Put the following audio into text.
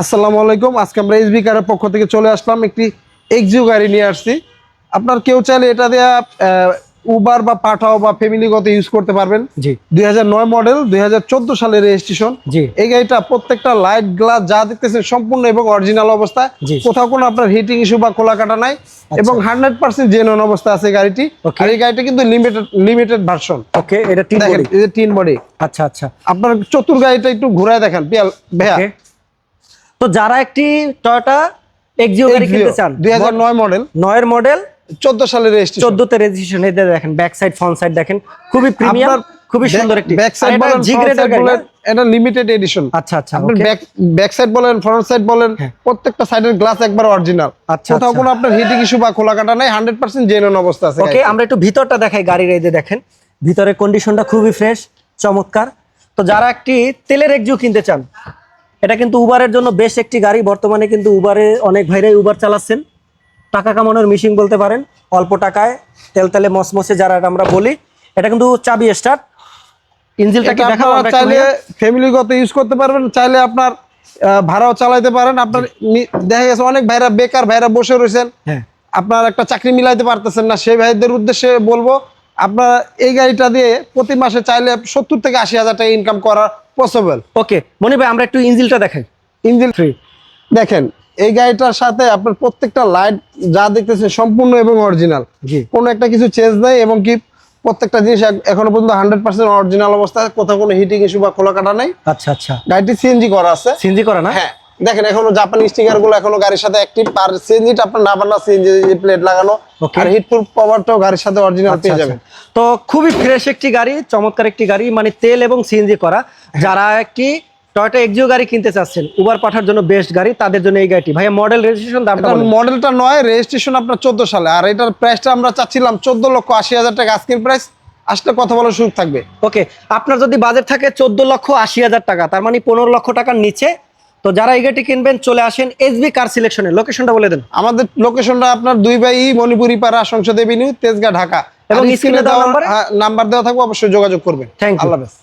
আসসালামু আলাইকুম। আজকে আমরা এসবি কারের পক্ষ থেকে চলে আসলাম, একটি এক্সিও গাড়ি নিয়ে আসছি। আপনার কেউ চাইলে এটা দিয়ে উবার বা পাঠাও বা ফ্যামিলিগত ইউজ করতে পারবেন। জি 2009 মডেল, 2014 সালের রেজিস্ট্রেশন। জি এই গাড়িটা প্রত্যেকটা লাইট গ্লাস যা দেখতেছেন সম্পূর্ণ এবং অরিজিনাল অবস্থায়, জি। কোথাও কোনো আপনার হিটিং ইস্যু বা খোলা কাটা নাই এবং 100% জেনুইন অবস্থা আছে গাড়িটি। Okay. আর এই গাড়িটা কিন্তু লিমিটেড ভার্সন। ওকে, এটা টিন দেখেন বডি। এই যে টিন বডি। আচ্ছা আচ্ছা। আপনার চতুর গাড়িটা একটু ঘুরায় দেখেন ভাইয়া। Okay. তো যারা একটি টয়োটা এক্সিও গাড়ি কিনতে চান, 2009 মডেল, 9 এর মডেল, 14 সালের রেজিস্ট্রেশন। 14 তে রেজিস্ট্রেশন। এই দেখেন ব্যাক সাইড ফ্রন্ট সাইড দেখেন, খুবই প্রিমিয়াম, খুবই সুন্দর একটি ব্যাক সাইড বলেন, জি গ্রেডের গাড়ি না? এটা লিমিটেড এডিশন। আচ্ছা আচ্ছা। আপনি ওকে ব্যাক সাইড বলেন, ফ্রন্ট সাইড বলেন, হ্যাঁ। প্রত্যেকটা সাইডের গ্লাস একবার অরিজিনাল। আচ্ছা, কোথাও আচ্ছা। কোনো আপনার হিটিং ইস্যু বা খোলা কাটা নাই, 100% জেনুইন অবস্থা আছে। ওকে, আমরা একটু ভিতরটা দেখাই গাড়ির। এই যে দেখেন ভিতরের কন্ডিশনটা খুবই ফ্রেশ, চমৎকার। তো যারা একটি তেলের এক্সিও কিনতে চান, এটা কিন্তু উবারের জন্য বেশ একটি গাড়ি। বর্তমানে কিন্তু উবারে অনেক ভাইরাই উবার চালাচ্ছেন, টাকা কামানোর মেশিন বলতে পারেন। অল্প টাকায় তেলে মসমসে যারা আমরা বলি, এটা কিন্তু চাবি স্টার্ট। ইঞ্জিনটা কি দেখাবো আমরা? চাইলে ফ্যামিলিগত ইউজ করতে পারবেন, চাইলে আপনার ভাড়াও চালাতে পারেন। আপনার দেখা গেছে অনেক ভাইরা বেকার ভাইরা বসে রয়েছেন, হ্যাঁ আপনার একটা চাকরি মিলাইতে পারতেছেন না, সেই ভাইদের উদ্দেশ্যে বলবো আপনার এই গাড়িটা দিয়ে প্রতি মাসে চাইলে 70 থেকে 80,000 টাকা ইনকাম করা পসিবল। ওকে মনি ভাই, আমরা একটু ইঞ্জিনটা দেখাই। ইঞ্জিন ফ্রি দেখেন, এই গাড়িটার সাথে আপনার প্রত্যেকটা লাইট যা দেখতেছেন সম্পূর্ণ এবং অরিজিনাল, জি কোনো একটা কিছু চেঞ্জ নাই এবং কি প্রত্যেকটা জিনিস এখনো পর্যন্ত 100% অরিজিনাল অবস্থায়, কোথাও কোনো হিটিং ইস্যু বা খোলা কাটা নাই। আচ্ছা আচ্ছা। গাড়িটি সিএনজি করা আছে। সিএনজি করা না? হ্যাঁ দেখেন, এখনো জাপানি স্টিকার গুলো এখনো গাড়ির সাথে অ্যাক্টিভ। আর সিএনজিটা আপনার না বানা সিএনজি প্লেট লাগানো, Okay. আর হিটপ্রুফ কভারটাও গাড়ির সাথে অরিজিনাল পেয়ে যাবেন। তো খুবই ফ্রেশ একটি গাড়ি, চমৎকার একটি গাড়ি, মানে তেল এবং সিএনজি করা। যারা একটি টয়োটা এক্সিও গাড়ি কিনতে চাচ্ছেন, উবার পাঠার জন্য বেস্ট গাড়ি, তাদের জন্য এই গাড়িটি। ভাইয়া মডেল, রেজিস্ট্রেশন, দামটা বলুন। মডেলটা নয়, রেজিস্ট্রেশন আপনার 14 সালে। আর এটার প্রাইসটা আমরা চাচ্ছিলাম 14,80,000 টাকা আজকের প্রাইস। আসলে কথা বলার সুযোগ থাকবে। ওকে, আপনার যদি বাজেট থাকে 14,80,000 টাকা, তার মানে 15 লক্ষ টাকার নিচে, তো যারা এই গাড়িটি কিনবেন চলে আসেন এসবি কার সিলেকশনে। লোকেশনটা বলে দেন। আমাদের লোকেশনটা আপনার 2/E মণিপুরি পাড়া, সংসদ এভিনিউ, তেজগাঁ, ঢাকা। এবং আর স্ক্রিনে দেওয়া নাম্বার দেওয়া থাকবে, অবশ্যই যোগাযোগ করবেন। Thank you. আল্লাহ হাফেজ।